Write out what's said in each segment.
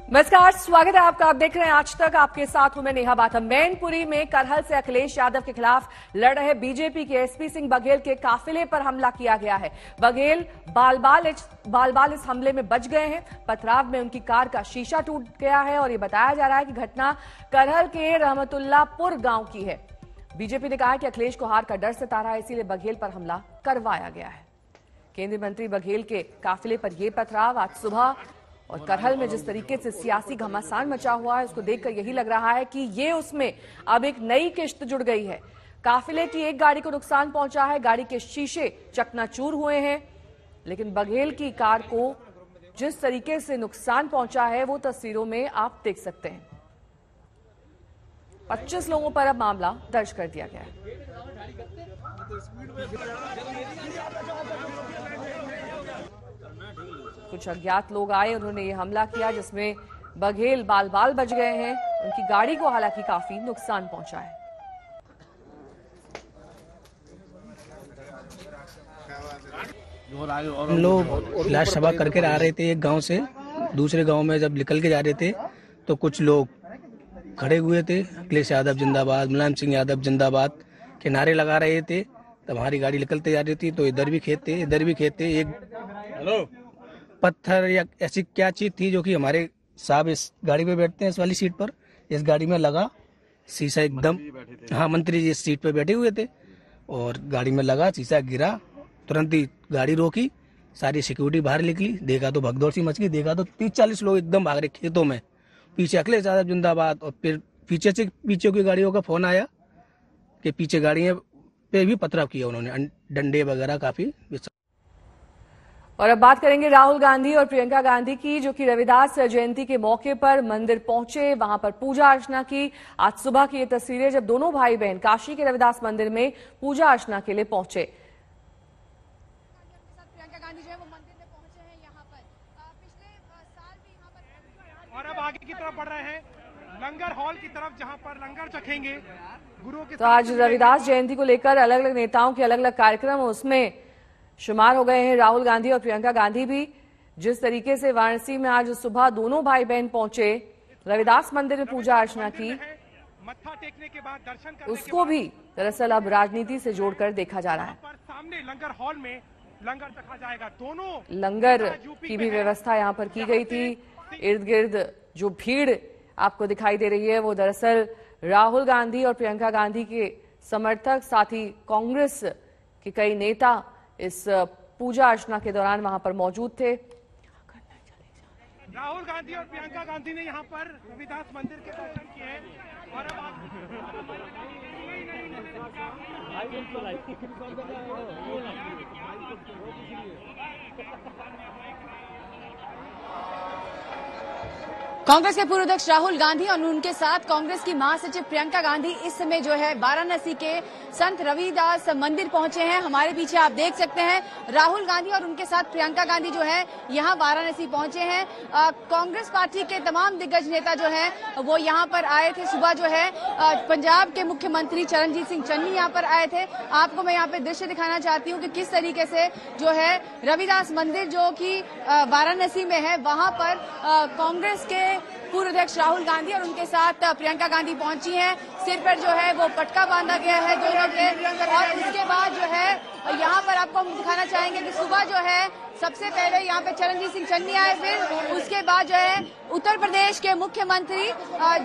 नमस्कार, स्वागत है आपका। आप देख रहे हैं आज तक, आपके साथ हूं मैं नेहा बाथा। मैनपुरी में करहल से अखिलेश यादव के खिलाफ लड़ रहे बीजेपी के एसपी सिंह बघेल के काफिले पर हमला किया गया है। बघेल बाल-बाल इस हमले में बच गए हैं। पथराव में उनकी कार का शीशा टूट गया है और ये बताया जा रहा है कि घटना करहल के रहमतुल्लापुर गांव की है। बीजेपी ने कहा है कि अखिलेश को हार का डर सता रहा है, इसीलिए बघेल पर हमला करवाया गया है। केंद्रीय मंत्री बघेल के काफिले पर यह पथराव आज सुबह और करहल में जिस तरीके से सियासी घमासान मचा हुआ है, उसको देखकर यही लग रहा है कि ये उसमें अब एक नई किश्त जुड़ गई है। काफिले की एक गाड़ी को नुकसान पहुंचा है, गाड़ी के शीशे चकनाचूर हुए हैं, लेकिन बघेल की कार को जिस तरीके से नुकसान पहुंचा है वो तस्वीरों में आप देख सकते हैं। 25 लोगों पर अब मामला दर्ज कर दिया गया है। कुछ अज्ञात लोग आए, उन्होंने ये हमला किया जिसमें बघेल बाल-बाल बच गए हैं। उनकी गाड़ी को हालांकि काफी नुकसान पहुंचा है। हम लोग इलाज सभा करके आ रहे थे एक गांव से दूसरे गांव में। जब निकल के जा रहे थे तो कुछ लोग खड़े हुए थे, अखिलेश यादव जिंदाबाद, मुलायम सिंह यादव जिंदाबाद के नारे लगा रहे थे। तब हमारी गाड़ी निकलते जा रही थी तो इधर भी खेत थे, इधर भी खेत थे। एक पत्थर या ऐसी क्या चीज थी जो कि हमारे साहब इस गाड़ी पे बैठते हैं, इस वाली सीट पर, इस गाड़ी में लगा शीशा एकदम। हाँ, मंत्री जी इस सीट पे बैठे हुए थे और गाड़ी में लगा, शीशा गिरा। तुरंत ही गाड़ी रोकी, सारी सिक्योरिटी बाहर निकली, देखा तो भगदौड़ सी मच गई। देखा तो 30-40 लोग एकदम भाग रहे खेतों में, पीछे अखिलेश यादव जिंदाबाद। और फिर पीछे की गाड़ियों का फोन आया कि पीछे गाड़ियों पे भी पथराव किया उन्होंने, डंडे वगैरह काफी। और अब बात करेंगे राहुल गांधी और प्रियंका गांधी की, जो कि रविदास जयंती के मौके पर मंदिर पहुंचे, वहां पर पूजा अर्चना की। आज सुबह की ये तस्वीरें जब दोनों भाई बहन काशी के रविदास मंदिर में पूजा अर्चना के लिए पहुंचे। प्रियंका गांधी जो है वो मंदिर में पहुंचे हैं यहाँ पर। पिछले साल भी यहाँ पर और अब आगे की तरफ बढ़ रहे हैं लंगर हॉल की तरफ, जहाँ पर लंगर चखेंगे गुरुओं के। तो आज रविदास जयंती को लेकर अलग अलग नेताओं के अलग अलग कार्यक्रम उसमें शुमार हो गए हैं। राहुल गांधी और प्रियंका गांधी भी जिस तरीके से वाराणसी में आज सुबह दोनों भाई बहन पहुंचे, रविदास मंदिर में पूजा अर्चना की, मत्था टेकने के बाद दर्शन करने उसको भी दरअसल अब राजनीति से जोड़कर देखा जा रहा है। सामने लंगर हॉल में लंगर चखा जाएगा। दोनों लंगर की भी व्यवस्था यहाँ पर की गई थी। इर्द गिर्द जो भीड़ आपको दिखाई दे रही है वो दरअसल राहुल गांधी और प्रियंका गांधी के समर्थक, साथ ही कांग्रेस के कई नेता इस पूजा अर्चना के दौरान वहां पर मौजूद थे। राहुल गांधी और प्रियंका गांधी ने यहाँ पर रविदास मंदिर के दर्शन किए हैं और कांग्रेस के पूर्व अध्यक्ष राहुल गांधी और उनके साथ कांग्रेस की महासचिव प्रियंका गांधी इस समय जो है वाराणसी के संत रविदास मंदिर पहुंचे हैं। हमारे पीछे आप देख सकते हैं राहुल गांधी और उनके साथ प्रियंका गांधी जो है यहां वाराणसी पहुंचे हैं। कांग्रेस पार्टी के तमाम दिग्गज नेता जो है वो यहां पर आए थे। सुबह जो है पंजाब के मुख्यमंत्री चरणजीत सिंह चन्नी यहां पर आए थे। आपको मैं यहाँ पे दृश्य दिखाना चाहती हूँ कि किस तरीके से जो है रविदास मंदिर जो कि वाराणसी में है, वहां पर कांग्रेस के पूर्व अध्यक्ष राहुल गांधी और उनके साथ प्रियंका गांधी पहुंची हैं। सिर पर जो है वो पटका बांधा गया है दोनों के। और उसके बाद जो है यहाँ पर आपको हम दिखाना चाहेंगे कि सुबह जो है सबसे पहले यहाँ पे चरणजीत सिंह चन्नी आए, फिर उसके बाद जो है उत्तर प्रदेश के मुख्यमंत्री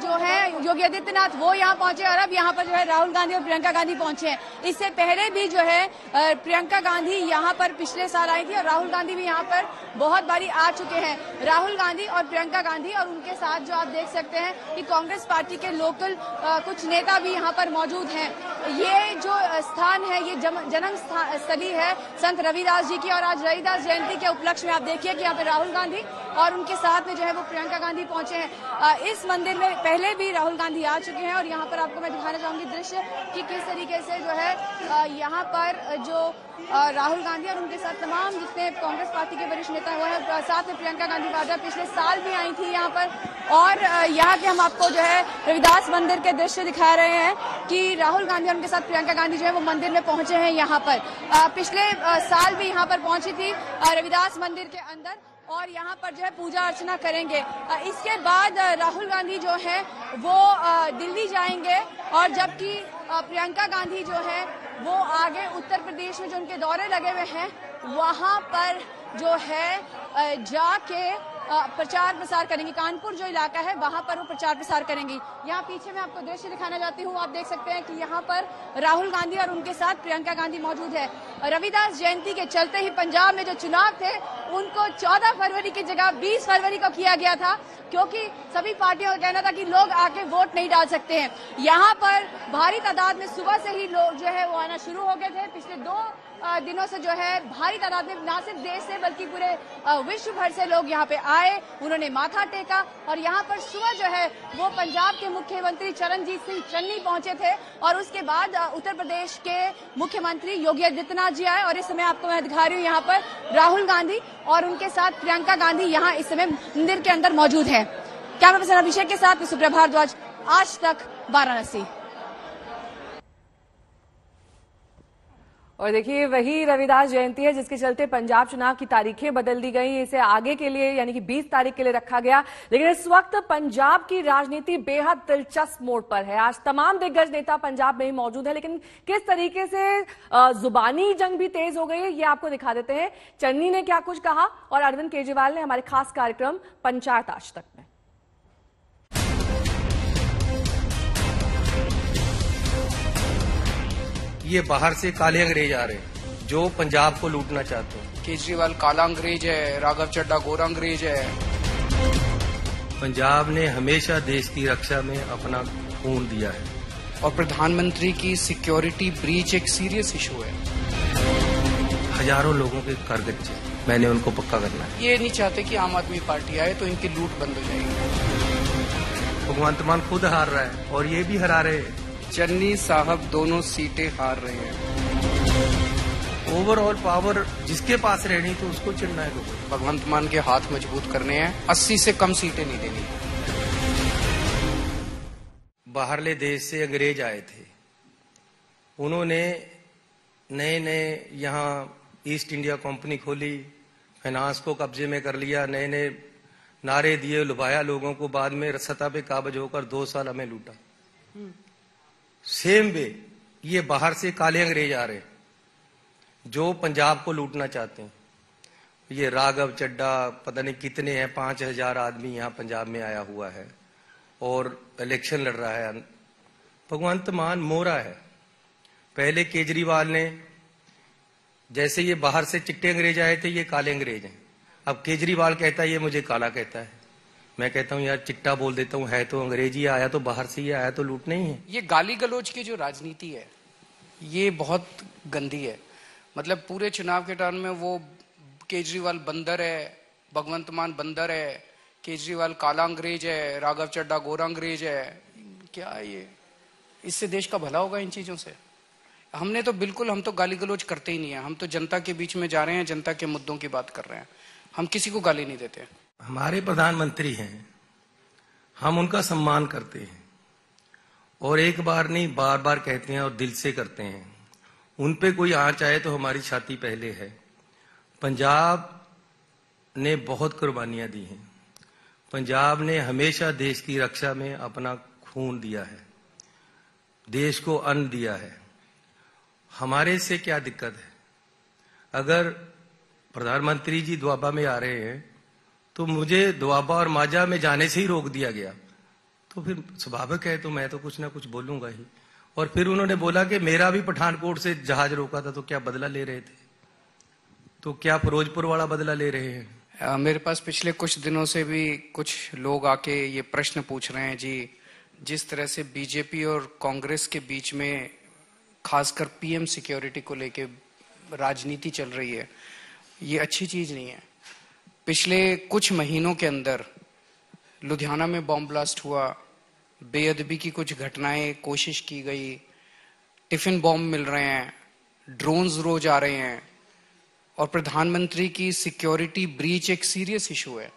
जो है योगी आदित्यनाथ वो यहाँ पहुंचे और अब यहाँ पर जो है राहुल गांधी और प्रियंका गांधी पहुंचे हैं। इससे पहले भी जो है प्रियंका गांधी यहाँ पर पिछले साल आई थी और राहुल गांधी भी यहाँ पर बहुत बारी आ चुके हैं। राहुल गांधी और प्रियंका गांधी और उनके साथ जो आप देख सकते हैं कि कांग्रेस पार्टी के लोकल कुछ नेता भी यहाँ पर मौजूद हैं। ये जो स्थान है ये जन्म स्थली है संत रविदास जी की और आज रविदास जयंती के उपलक्ष्य में आप देखिए कि यहाँ पे राहुल गांधी और उनके साथ में जो है वो प्रियंका गांधी पहुंचे हैं। इस मंदिर में पहले भी राहुल गांधी आ चुके हैं और यहाँ पर आपको मैं दिखाना चाहूंगी दृश्य कि किस तरीके से जो है यहाँ पर जो राहुल गांधी और उनके साथ तमाम जितने कांग्रेस पार्टी के वरिष्ठ नेता हुए हैं, साथ में प्रियंका गांधी वाड्रा पिछले साल भी आई थी यहाँ पर। और यहाँ के हम आपको जो है रविदास मंदिर के दृश्य दिखा रहे हैं कि राहुल गांधी और उनके साथ प्रियंका गांधी जो है वो मंदिर में पहुंचे हैं यहाँ पर। पिछले साल भी यहाँ पर पहुंची थी रविदास मंदिर के अंदर और यहाँ पर जो है पूजा अर्चना करेंगे। इसके बाद राहुल गांधी जो है वो दिल्ली जाएंगे और जबकि प्रियंका गांधी जो है वो आगे उत्तर प्रदेश में जो उनके दौरे लगे हुए हैं वहां पर जो है जाके प्रचार प्रसार करेंगी। कानपुर जो इलाका है वहां पर वो प्रचार प्रसार करेंगी। यहाँ पीछे मैं आपको दृश्य दिखाना चाहती हूँ। आप देख सकते हैं कि यहाँ पर राहुल गांधी और उनके साथ प्रियंका गांधी मौजूद है। रविदास जयंती के चलते ही पंजाब में जो चुनाव थे उनको 14 फरवरी की जगह 20 फरवरी को किया गया था, क्योंकि सभी पार्टियों का कहना था कि लोग आके वोट नहीं डाल सकते हैं। यहाँ पर भारी तादाद में सुबह से ही लोग जो है वो आना शुरू हो गए थे। पिछले 2 दिनों से जो है भारी तादाद में न सिर्फ देश से बल्कि पूरे विश्व भर से लोग यहाँ पे आए, उन्होंने माथा टेका। और यहाँ पर सुबह जो है वो पंजाब के मुख्यमंत्री चरणजीत सिंह चन्नी पहुंचे थे और उसके बाद उत्तर प्रदेश के मुख्यमंत्री योगी आदित्यनाथ जी आए। और इस समय आपको मैं दिखा रही हूँ यहाँ पर राहुल गांधी और उनके साथ प्रियंका गांधी यहाँ इस समय मंदिर के अंदर मौजूद है। कैमरा पर्सन अभिषेक के साथ सुप्रिया भारद्वाज, आज तक, वाराणसी। और देखिए वही रविदास जयंती है जिसके चलते पंजाब चुनाव की तारीखें बदल दी गई। इसे आगे के लिए यानी कि 20 तारीख के लिए रखा गया। लेकिन इस वक्त पंजाब की राजनीति बेहद दिलचस्प मोड़ पर है। आज तमाम दिग्गज नेता पंजाब में ही मौजूद है, लेकिन किस तरीके से जुबानी जंग भी तेज हो गई है ये आपको दिखा देते हैं। चन्नी ने क्या कुछ कहा और अरविंद केजरीवाल ने हमारे खास कार्यक्रम पंचायत आज तक में। ये बाहर से काले अंग्रेज आ रहे हैं जो पंजाब को लूटना चाहते हैं। केजरीवाल काला अंग्रेज है, राघव चड्ढा गोरा अंग्रेज है। पंजाब ने हमेशा देश की रक्षा में अपना खून दिया है और प्रधानमंत्री की सिक्योरिटी ब्रीच एक सीरियस इशू है। हजारों लोगों के कर गच्चे, मैंने उनको पक्का करना है। ये नहीं चाहते कि आम आदमी पार्टी आए तो इनकी लूट बंद हो जाएगी। भगवंत मान खुद हार रहा है और ये भी हरा रहे हैं। चन्नी साहब दोनों सीटें हार रहे हैं। ओवरऑल पावर जिसके पास रहनी तो उसको चुनना है। भगवंत मान के हाथ मजबूत करने हैं, 80 से कम सीटें नहीं देनी। बाहरले देश से अंग्रेज आए थे, उन्होंने नए नए यहाँ ईस्ट इंडिया कंपनी खोली, फाइनेंस को कब्जे में कर लिया, नए नए नारे दिए, लुभाया लोगों को, बाद में सत्ता पे काबज होकर 2 साल हमें लूटा। सेम वे ये बाहर से काले अंग्रेज आ रहे हैं जो पंजाब को लूटना चाहते हैं। ये राघव चड्ढा पता नहीं कितने हैं, 5000 आदमी यहाँ पंजाब में आया हुआ है और इलेक्शन लड़ रहा है। भगवंत मान मोरा है। पहले केजरीवाल ने, जैसे ये बाहर से चिट्टे अंग्रेज आए थे, ये काले अंग्रेज हैं। अब केजरीवाल कहता है ये मुझे काला कहता है। मैं कहता हूँ यार चिट्टा बोल देता हूँ, है तो अंग्रेजी, आया तो बाहर से ही, आया तो लूट नहीं है। ये गाली गलौज की जो राजनीति है ये बहुत गंदी है। मतलब पूरे चुनाव के टाइम में वो केजरीवाल बंदर है, भगवंत मान बंदर है, केजरीवाल काला अंग्रेज है, राघव चड्ढा गोरा अंग्रेज है। क्या है ये? इससे देश का भला होगा इन चीजों से? हमने तो बिल्कुल, हम तो गाली गलौज करते ही नहीं है। हम तो जनता के बीच में जा रहे हैं, जनता के मुद्दों की बात कर रहे हैं। हम किसी को गाली नहीं देते। हमारे प्रधानमंत्री हैं, हम उनका सम्मान करते हैं और एक बार नहीं बार बार कहते हैं और दिल से करते हैं। उन पे कोई आंच आए तो हमारी छाती पहले है। पंजाब ने बहुत कुर्बानियां दी हैं। पंजाब ने हमेशा देश की रक्षा में अपना खून दिया है, देश को अन्न दिया है। हमारे से क्या दिक्कत है? अगर प्रधानमंत्री जी दुआबा में आ रहे हैं तो मुझे दुआबा और माजा में जाने से ही रोक दिया गया, तो फिर स्वाभाविक है तो मैं तो कुछ ना कुछ बोलूंगा ही। और फिर उन्होंने बोला कि मेरा भी पठानकोट से जहाज रोका था, तो क्या बदला ले रहे थे? तो क्या फिरोजपुर वाला बदला ले रहे हैं? मेरे पास पिछले कुछ दिनों से भी कुछ लोग आके ये प्रश्न पूछ रहे हैं जी, जिस तरह से बीजेपी और कांग्रेस के बीच में खासकर पीएम सिक्योरिटी को लेके राजनीति चल रही है, ये अच्छी चीज नहीं है। पिछले कुछ महीनों के अंदर लुधियाना में बॉम्ब ब्लास्ट हुआ, बेअदबी की कुछ घटनाएं कोशिश की गई, टिफिन बॉम्ब मिल रहे हैं, ड्रोन्स रोज आ रहे हैं और प्रधानमंत्री की सिक्योरिटी ब्रीच एक सीरियस इशू है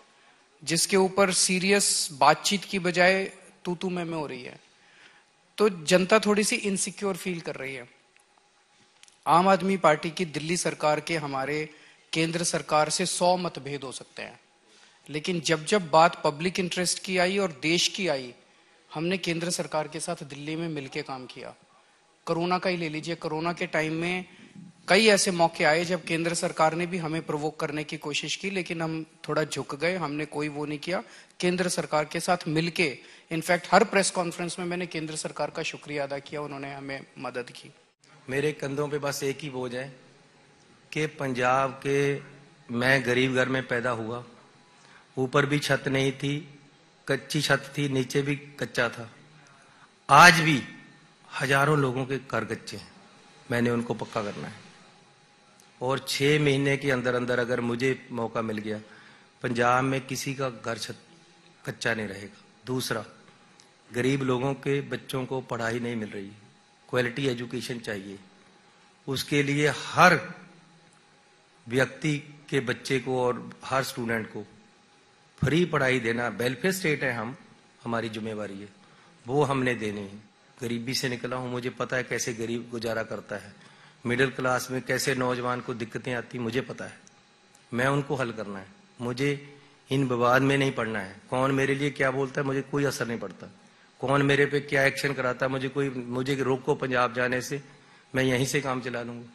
जिसके ऊपर सीरियस बातचीत की बजाय तू मैं हो रही है। तो जनता थोड़ी सी इनसिक्योर फील कर रही है। आम आदमी पार्टी की दिल्ली सरकार के हमारे केंद्र सरकार से 100 मतभेद हो सकते हैं, लेकिन जब जब बात पब्लिक इंटरेस्ट की आई और देश की आई, हमने केंद्र सरकार के साथ दिल्ली में मिलकर काम किया। कोरोना का ही ले लीजिए, कोरोना के टाइम में कई ऐसे मौके आए जब केंद्र सरकार ने भी हमें प्रोवोक करने की कोशिश की, लेकिन हम थोड़ा झुक गए, हमने कोई वो नहीं किया। केंद्र सरकार के साथ मिलके, इनफैक्ट हर प्रेस कॉन्फ्रेंस में मैंने केंद्र सरकार का शुक्रिया अदा किया, उन्होंने हमें मदद की। मेरे कंधों पे बस एक ही बोझ है कि पंजाब के मैं गरीब घर में पैदा हुआ, ऊपर भी छत नहीं थी, कच्ची छत थी, नीचे भी कच्चा था। आज भी हजारों लोगों के घर कच्चे हैं, मैंने उनको पक्का करना है। और 6 महीने के अंदर अंदर अगर मुझे मौका मिल गया, पंजाब में किसी का घर छत कच्चा नहीं रहेगा। दूसरा, गरीब लोगों के बच्चों को पढ़ाई नहीं मिल रही, क्वालिटी एजुकेशन चाहिए। उसके लिए हर व्यक्ति के बच्चे को और हर स्टूडेंट को फ्री पढ़ाई देना, वेलफेयर स्टेट है हम, हमारी जिम्मेवारी है, वो हमने देनी है। गरीबी से निकला हूं, मुझे पता है कैसे गरीब गुजारा करता है। मिडिल क्लास में कैसे नौजवान को दिक्कतें आती, मुझे पता है। मैं उनको हल करना है, मुझे इन विवाद में नहीं पड़ना है। कौन मेरे लिए क्या बोलता है मुझे कोई असर नहीं पड़ता, कौन मेरे पे क्या एक्शन कराता है मुझे रोको पंजाब जाने से, मैं यहीं से काम चला लूंगा।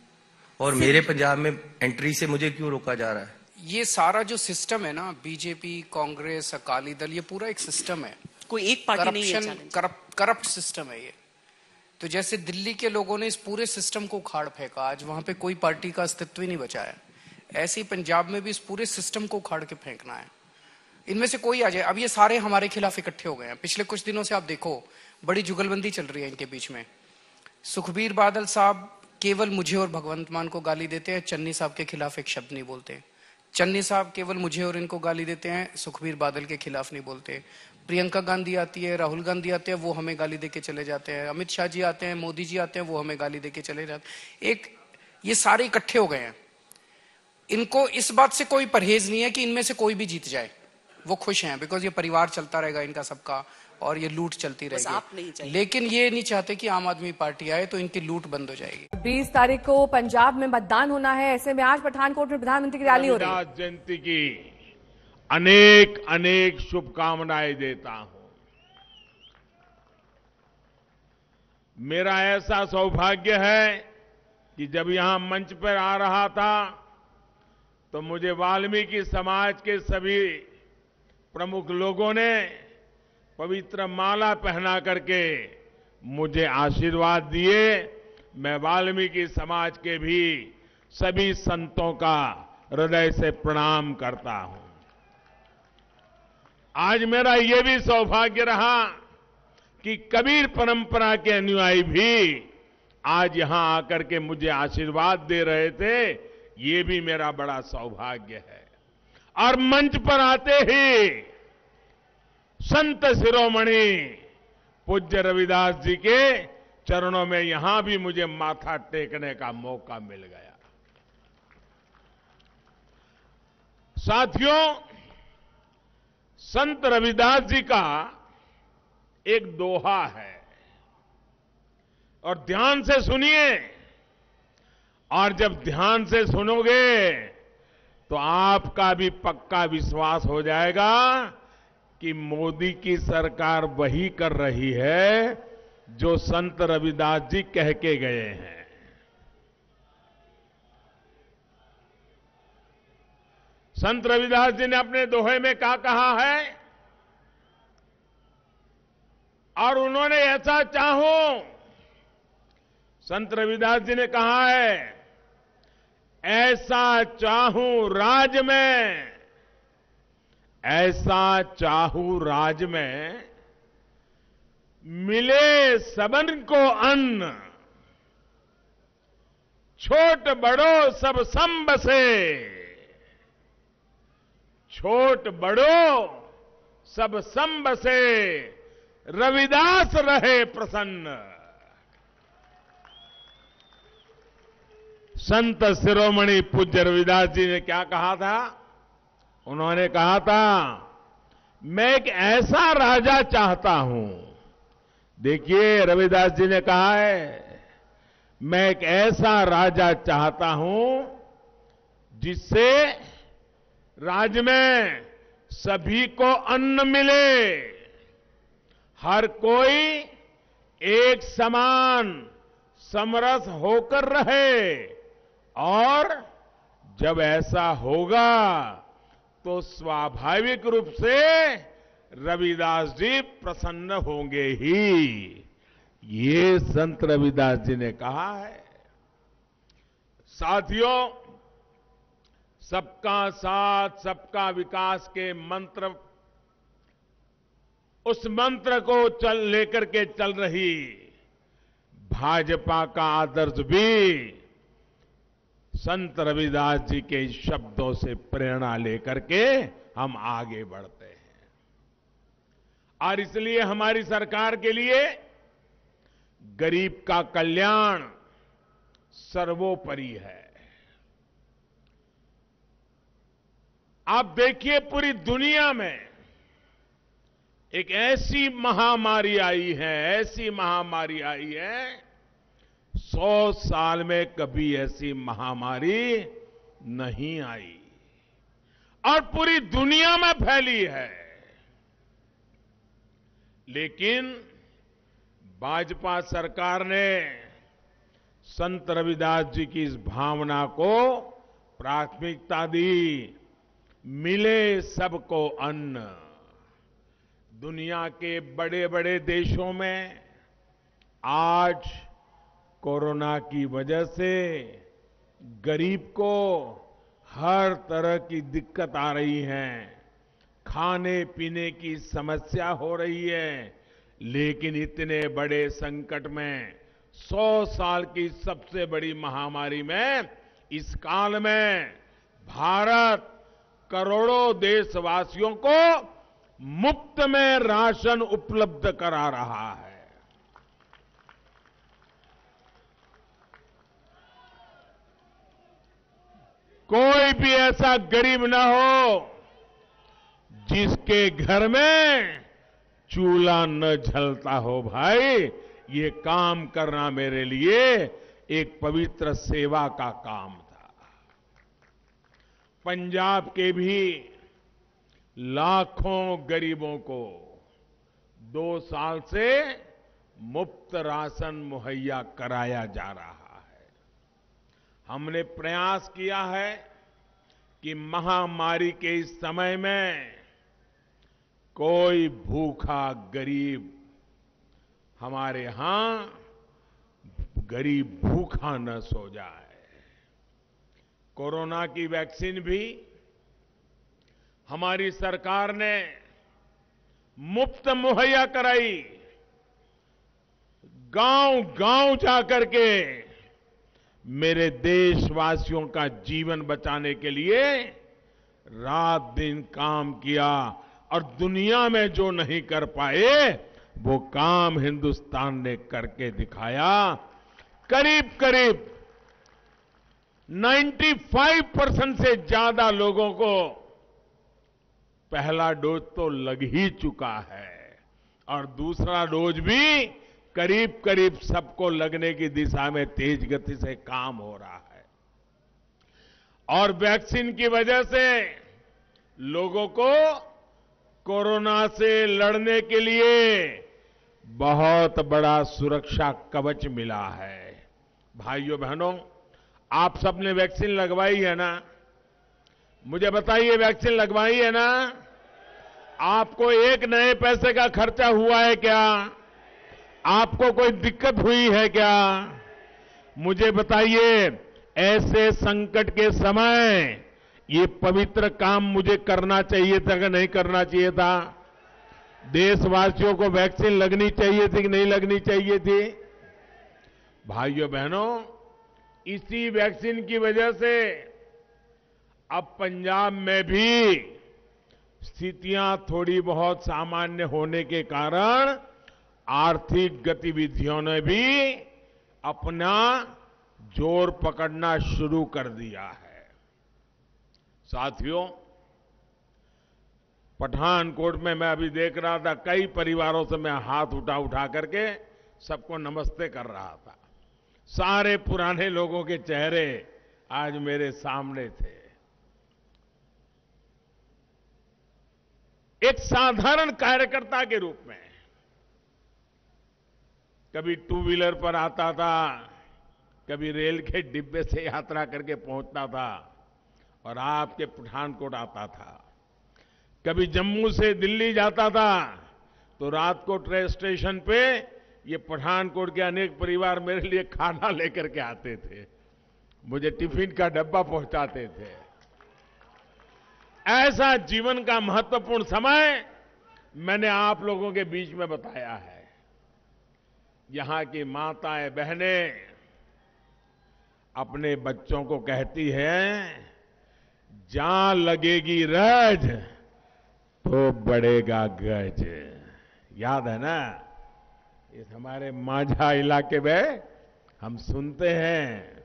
और मेरे पंजाब में एंट्री से मुझे क्यों रोका जा रहा है? ये सारा जो सिस्टम है ना, बीजेपी, कांग्रेस, अकाली दल, ये पूरा एक सिस्टम है, कोई एक पार्टी नहीं है। करप्ट सिस्टम है ये। तो जैसे दिल्ली के लोगों ने इस पूरे सिस्टम को उखाड़ फेंका, आज वहां पे कोई पार्टी का अस्तित्व ही नहीं बचा है, ऐसे ही पंजाब में भी इस पूरे सिस्टम को उखाड़ के फेंकना है। इनमें से कोई आ जाए, अब ये सारे हमारे खिलाफ इकट्ठे हो गए हैं। पिछले कुछ दिनों से आप देखो, बड़ी जुगलबंदी चल रही है इनके बीच में। सुखबीर बादल साहब केवल मुझे और भगवंत मान को गाली देते हैं, चन्नी साहब के खिलाफ एक शब्द नहीं बोलते। चन्नी साहब केवल मुझे और इनको गाली देते हैं, सुखबीर बादल के खिलाफ नहीं बोलते। प्रियंका गांधी आती है, राहुल गांधी आते हैं, वो हमें गाली देके चले जाते हैं। अमित शाह जी आते हैं, मोदी जी आते हैं, वो हमें गाली देके चले जाते हैं। ये सारे इकट्ठे हो गए हैं। इनको इस बात से कोई परहेज नहीं है कि इनमें से कोई भी जीत जाए, वो खुश हैं, बिकॉज ये परिवार चलता रहेगा इनका सबका, और ये लूट चलती रहेगी। लेकिन ये नहीं चाहते कि आम आदमी पार्टी आए तो इनकी लूट बंद हो जाएगी। 20 तारीख को पंजाब में मतदान होना है, ऐसे में आज पठानकोट में प्रधानमंत्री की रैली हो रही है। जयंती की अनेक अनेक शुभकामनाएं देता हूं। मेरा ऐसा सौभाग्य है कि जब यहां मंच पर आ रहा था तो मुझे वाल्मीकि समाज के सभी प्रमुख लोगों ने पवित्र माला पहना करके मुझे आशीर्वाद दिए। मैं वाल्मीकि समाज के भी सभी संतों का हृदय से प्रणाम करता हूं। आज मेरा ये भी सौभाग्य रहा कि कबीर परंपरा के अनुयायी भी आज यहां आकर के मुझे आशीर्वाद दे रहे थे, ये भी मेरा बड़ा सौभाग्य है। और मंच पर आते ही संत शिरोमणि पूज्य रविदास जी के चरणों में यहां भी मुझे माथा टेकने का मौका मिल गया। साथियों, संत रविदास जी का एक दोहा है, और ध्यान से सुनिए, और जब ध्यान से सुनोगे तो आपका भी पक्का विश्वास हो जाएगा कि मोदी की सरकार वही कर रही है जो संत रविदास जी कह के गए हैं। संत रविदास जी ने अपने दोहे में क्या कहा है, और उन्होंने ऐसा चाहूं, संत रविदास जी ने कहा है, ऐसा चाहूं राज में, ऐसा चाहूं राज में, मिले सबन को अन्न, छोट बड़ो सब सम बसे, छोट बड़ो सब सम बसे, रविदास रहे प्रसन्न। संत शिरोमणि पूज्य रविदास जी ने क्या कहा था? उन्होंने कहा था, मैं एक ऐसा राजा चाहता हूं। देखिए, रविदास जी ने कहा है, मैं एक ऐसा राजा चाहता हूं जिससे राज्य में सभी को अन्न मिले, हर कोई एक समान समरस होकर रहे, और जब ऐसा होगा तो स्वाभाविक रूप से रविदास जी प्रसन्न होंगे ही। ये संत रविदास जी ने कहा है। साथियों, सबका साथ सबका विकास के मंत्र, उस मंत्र को लेकर के चल रही भाजपा का आदर्श भी संत रविदास जी के शब्दों से प्रेरणा लेकर के हम आगे बढ़ते हैं। और इसलिए हमारी सरकार के लिए गरीब का कल्याण सर्वोपरि है। आप देखिए, पूरी दुनिया में एक ऐसी महामारी आई है, ऐसी महामारी आई है, 100 साल में कभी ऐसी महामारी नहीं आई, और पूरी दुनिया में फैली है। लेकिन भाजपा सरकार ने संत रविदास जी की इस भावना को प्राथमिकता दी। मिले सबको अन्न। दुनिया के बड़े बड़े देशों में आज कोरोना की वजह से गरीब को हर तरह की दिक्कत आ रही है, खाने पीने की समस्या हो रही है। लेकिन इतने बड़े संकट में, 100 साल की सबसे बड़ी महामारी में, इस काल में भारत करोड़ों देशवासियों को मुफ्त में राशन उपलब्ध करा रहा है। कोई भी ऐसा गरीब ना हो जिसके घर में चूल्हा न जलता हो। भाई, ये काम करना मेरे लिए एक पवित्र सेवा का काम था। पंजाब के भी लाखों गरीबों को 2 साल से मुफ्त राशन मुहैया कराया जा रहा है। हमने प्रयास किया है कि महामारी के इस समय में कोई भूखा गरीब हमारे यहां गरीब भूखा न सो जाए। कोरोना की वैक्सीन भी हमारी सरकार ने मुफ्त मुहैया कराई। गांव-गांव जाकर के मेरे देशवासियों का जीवन बचाने के लिए रात दिन काम किया, और दुनिया में जो नहीं कर पाए वो काम हिंदुस्तान ने करके दिखाया। करीब करीब 95% से ज्यादा लोगों को पहला डोज तो लग ही चुका है, और दूसरा डोज भी करीब करीब सबको लगने की दिशा में तेज गति से काम हो रहा है। और वैक्सीन की वजह से लोगों को कोरोना से लड़ने के लिए बहुत बड़ा सुरक्षा कवच मिला है। भाइयों बहनों, आप सबने वैक्सीन लगवाई है ना? मुझे बताइए, वैक्सीन लगवाई है ना? आपको एक नए पैसे का खर्चा हुआ है क्या? आपको कोई दिक्कत हुई है क्या? मुझे बताइए, ऐसे संकट के समय ये पवित्र काम मुझे करना चाहिए था कि नहीं करना चाहिए था? देशवासियों को वैक्सीन लगनी चाहिए थी कि नहीं लगनी चाहिए थी? भाइयों बहनों, इसी वैक्सीन की वजह से अब पंजाब में भी स्थितियां थोड़ी बहुत सामान्य होने के कारण आर्थिक गतिविधियों ने भी अपना जोर पकड़ना शुरू कर दिया है। साथियों, पठानकोट में मैं अभी देख रहा था, कई परिवारों से मैं हाथ उठा करके सबको नमस्ते कर रहा था। सारे पुराने लोगों के चेहरे आज मेरे सामने थे। एक साधारण कार्यकर्ता के रूप में कभी टू व्हीलर पर आता था, कभी रेल के डिब्बे से यात्रा करके पहुंचता था और आपके पठानकोट आता था, कभी जम्मू से दिल्ली जाता था तो रात को ट्रेन स्टेशन पे ये पठानकोट के अनेक परिवार मेरे लिए खाना लेकर के आते थे, मुझे टिफिन का डब्बा पहुंचाते थे। ऐसा जीवन का महत्वपूर्ण समय मैंने आप लोगों के बीच में बताया है। यहां की माताएं बहनें अपने बच्चों को कहती हैं, जहां लगेगी रज तो बढ़ेगा गज। याद है ना, इस हमारे माझा इलाके में हम सुनते हैं।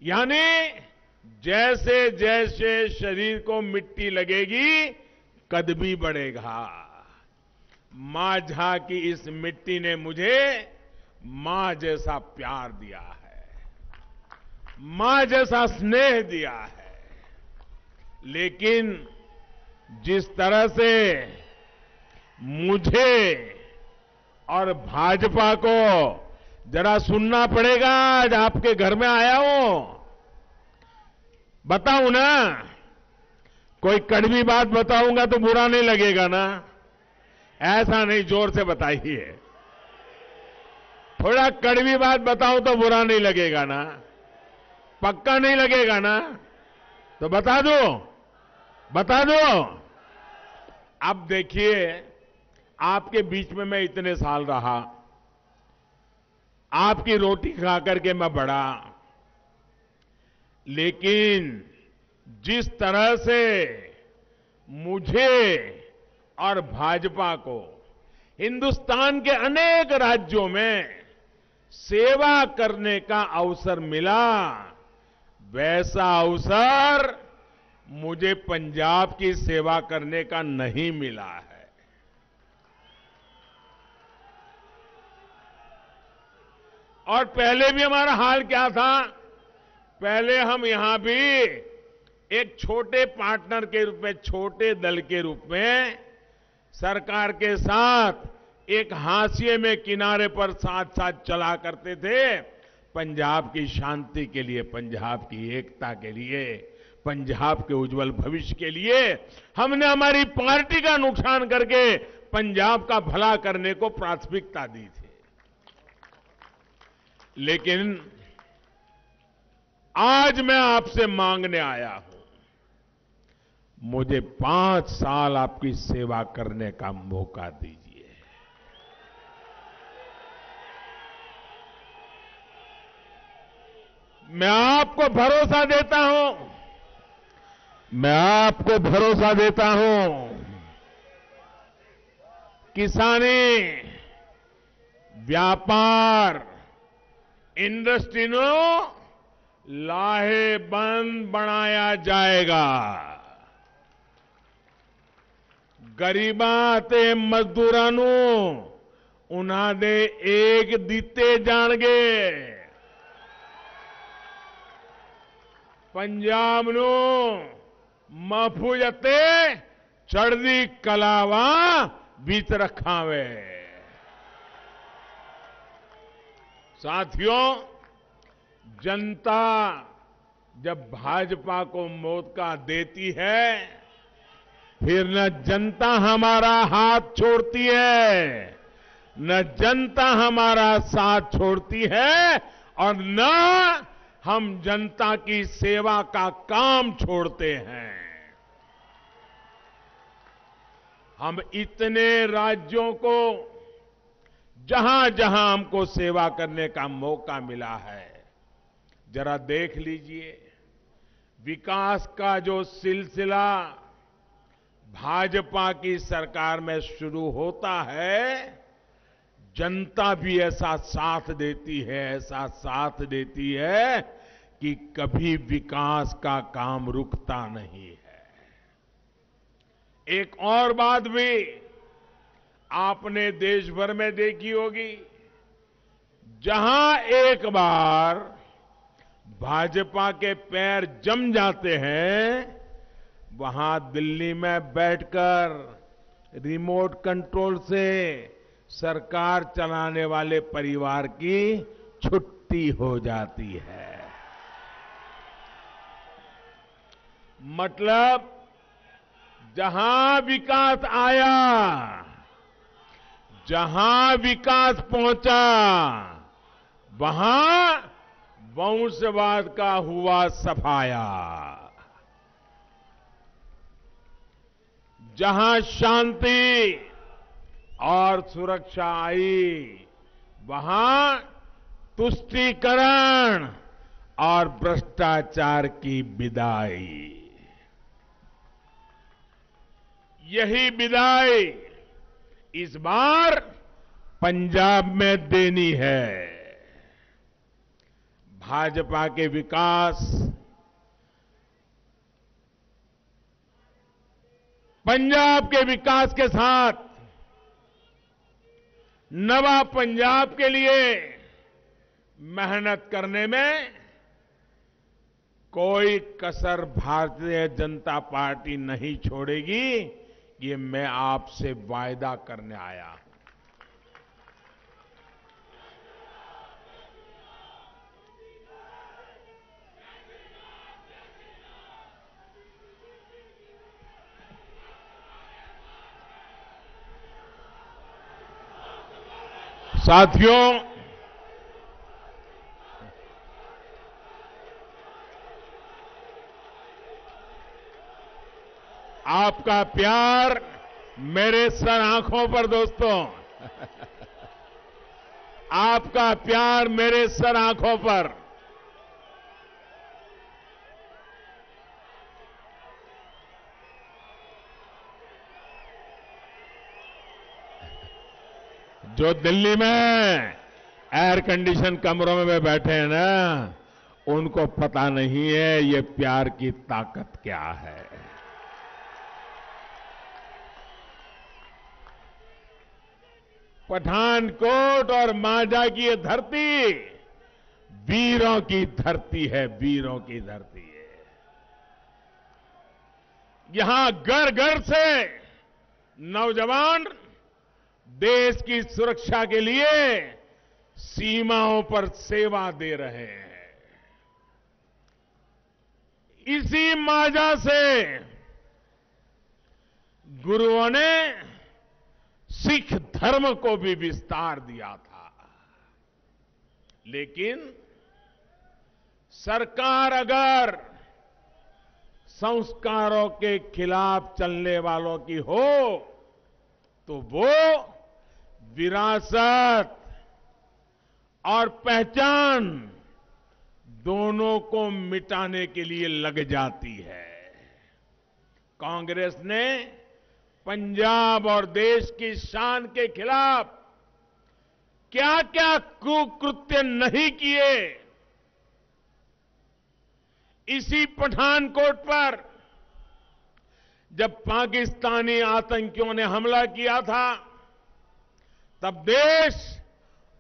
यानी जैसे जैसे शरीर को मिट्टी लगेगी कद भी बढ़ेगा। माझा की इस मिट्टी ने मुझे मां जैसा प्यार दिया है, मां जैसा स्नेह दिया है। लेकिन जिस तरह से मुझे और भाजपा को जरा सुनना पड़ेगा, आज आपके घर में आया हूं, बताऊं ना, कोई कड़वी बात बताऊंगा तो बुरा नहीं लगेगा ना? ऐसा नहीं, जोर से बताइए। थोड़ा कड़वी बात बताऊं तो बुरा नहीं लगेगा ना? पक्का नहीं लगेगा ना? तो बता दो, बता दो। अब देखिए, आपके बीच में मैं इतने साल रहा, आपकी रोटी खा करके मैं बढ़ा, लेकिन जिस तरह से मुझे और भाजपा को हिंदुस्तान के अनेक राज्यों में सेवा करने का अवसर मिला, वैसा अवसर मुझे पंजाब की सेवा करने का नहीं मिला है। और पहले भी हमारा हाल क्या था? पहले हम यहां भी एक छोटे पार्टनर के रूप में, छोटे दल के रूप में सरकार के साथ एक हाशिए में किनारे पर साथ साथ चला करते थे, पंजाब की शांति के लिए, पंजाब की एकता के लिए, पंजाब के उज्जवल भविष्य के लिए। हमने हमारी पार्टी का नुकसान करके पंजाब का भला करने को प्राथमिकता दी थी। लेकिन आज मैं आपसे मांगने आया हूं, मुझे 5 साल आपकी सेवा करने का मौका दीजिए। मैं आपको भरोसा देता हूं, मैं आपको भरोसा देता हूं, किसानी, व्यापार, इंडस्ट्री नो लाहेबंद बनाया जाएगा। गरीबां ते मजदूरां नू उन्हां दे एक दिते जाणगे। पंजाब नू महफूज ते चढ़दी कलावा बीच रखावे। साथियों, जनता जब भाजपा को मौका देती है, फिर न जनता हमारा हाथ छोड़ती है, न जनता हमारा साथ छोड़ती है, और न हम जनता की सेवा का काम छोड़ते हैं। हम इतने राज्यों को, जहां जहां हमको सेवा करने का मौका मिला है, जरा देख लीजिए, विकास का जो सिलसिला भाजपा की सरकार में शुरू होता है, जनता भी ऐसा साथ देती है, ऐसा साथ देती है कि कभी विकास का काम रुकता नहीं है। एक और बात भी आपने देश भर में देखी होगी, जहां एक बार भाजपा के पैर जम जाते हैं, वहां दिल्ली में बैठकर रिमोट कंट्रोल से सरकार चलाने वाले परिवार की छुट्टी हो जाती है। मतलब जहां विकास आया, जहां विकास पहुंचा, वहां वंशवाद का हुआ सफाया। जहां शांति और सुरक्षा आई, वहां तुष्टीकरण और भ्रष्टाचार की विदाई। यही विदाई इस बार पंजाब में देनी है। भाजपा के विकास, पंजाब के विकास के साथ नवा पंजाब के लिए मेहनत करने में कोई कसर भारतीय जनता पार्टी नहीं छोड़ेगी, ये मैं आपसे वायदा करने आया हूं। साथियों, आपका प्यार मेरे सर आंखों पर, दोस्तों आपका प्यार मेरे सर आंखों पर। जो दिल्ली में एयर कंडीशन कमरों में बैठे हैं ना, उनको पता नहीं है ये प्यार की ताकत क्या है। पठानकोट और मांझा की ये धरती वीरों की धरती है, वीरों की धरती है। यहां घर घर से नौजवान देश की सुरक्षा के लिए सीमाओं पर सेवा दे रहे हैं। इसी मांझा से गुरुओं ने सिख धर्म को भी विस्तार दिया था। लेकिन सरकार अगर संस्कारों के खिलाफ चलने वालों की हो तो वो विरासत और पहचान दोनों को मिटाने के लिए लग जाती है। कांग्रेस ने पंजाब और देश की शान के खिलाफ क्या क्या कुकृत्य नहीं किए। इसी पठानकोट पर जब पाकिस्तानी आतंकियों ने हमला किया था, तब देश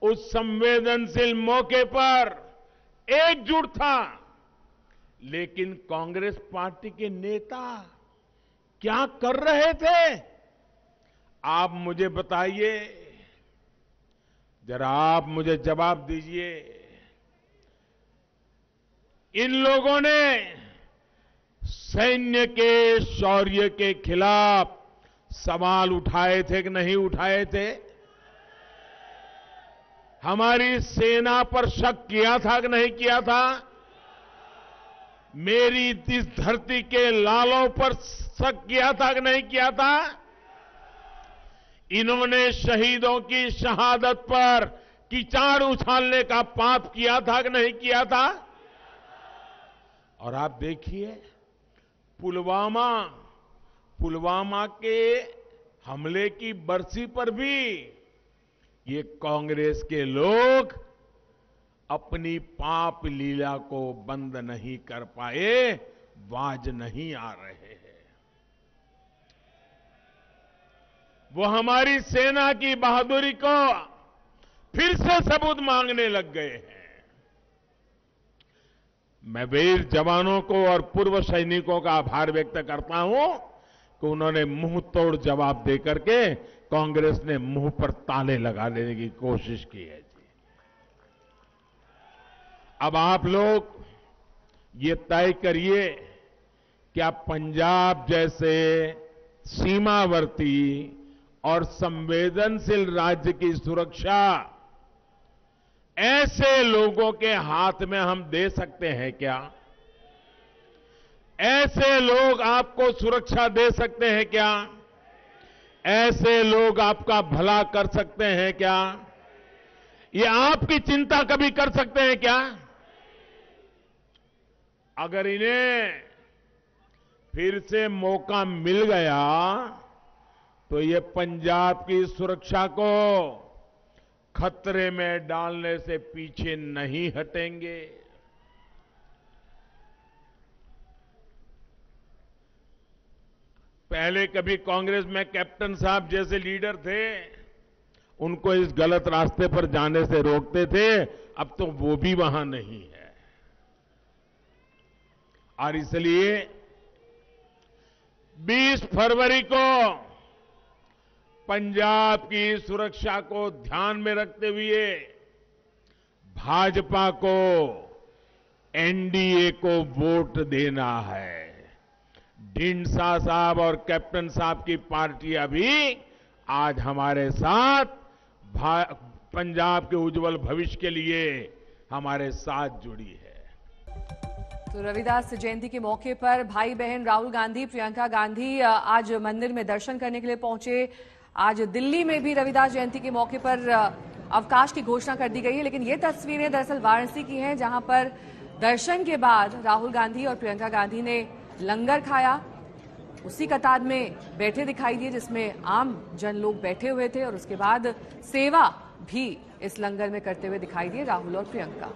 उस संवेदनशील मौके पर एकजुट था। लेकिन कांग्रेस पार्टी के नेता क्या कर रहे थे, आप मुझे बताइए, जरा आप मुझे जवाब दीजिए। इन लोगों ने सैन्य के शौर्य के खिलाफ सवाल उठाए थे कि नहीं उठाए थे? हमारी सेना पर शक किया था कि नहीं किया था? मेरी इस धरती के लालों पर शक किया था कि नहीं किया था? इन्होंने शहीदों की शहादत पर कीचड़ उछालने का पाप किया था कि नहीं किया था? और आप देखिए, पुलवामा के हमले की बरसी पर भी ये कांग्रेस के लोग अपनी पाप लीला को बंद नहीं कर पाए, बाज नहीं आ रहे हैं। वो हमारी सेना की बहादुरी को फिर से सबूत मांगने लग गए हैं। मैं वीर जवानों को और पूर्व सैनिकों का आभार व्यक्त करता हूं कि उन्होंने मुंह तोड़ जवाब दे करके कांग्रेस ने मुंह पर ताले लगा लेने की कोशिश की है जी। अब आप लोग ये तय करिए क्या पंजाब जैसे सीमावर्ती और संवेदनशील राज्य की सुरक्षा ऐसे लोगों के हाथ में हम दे सकते हैं क्या? ऐसे लोग आपको सुरक्षा दे सकते हैं क्या? ऐसे लोग आपका भला कर सकते हैं क्या? ये आपकी चिंता कभी कर सकते हैं क्या? अगर इन्हें फिर से मौका मिल गया तो ये पंजाब की सुरक्षा को खतरे में डालने से पीछे नहीं हटेंगे। पहले कभी कांग्रेस में कैप्टन साहब जैसे लीडर थे, उनको इस गलत रास्ते पर जाने से रोकते थे, अब तो वो भी वहां नहीं है। और इसलिए 20 फरवरी को पंजाब की सुरक्षा को ध्यान में रखते हुए भाजपा को एनडीए को वोट देना है। ढींडसा साहब और कैप्टन साहब की पार्टियां भी आज हमारे साथ पंजाब के उज्जवल भविष्य के लिए हमारे साथ जुड़ी है। तो रविदास जयंती के मौके पर भाई बहन राहुल गांधी, प्रियंका गांधी आज मंदिर में दर्शन करने के लिए पहुंचे। आज दिल्ली में भी रविदास जयंती के मौके पर अवकाश की घोषणा कर दी गई है, लेकिन ये तस्वीरें दरअसल वाराणसी की हैं, जहां पर दर्शन के बाद राहुल गांधी और प्रियंका गांधी ने लंगर खाया। उसी कतार में बैठे दिखाई दिए जिसमें आम जन लोग बैठे हुए थे और उसके बाद सेवा भी इस लंगर में करते हुए दिखाई दिए राहुल और प्रियंका।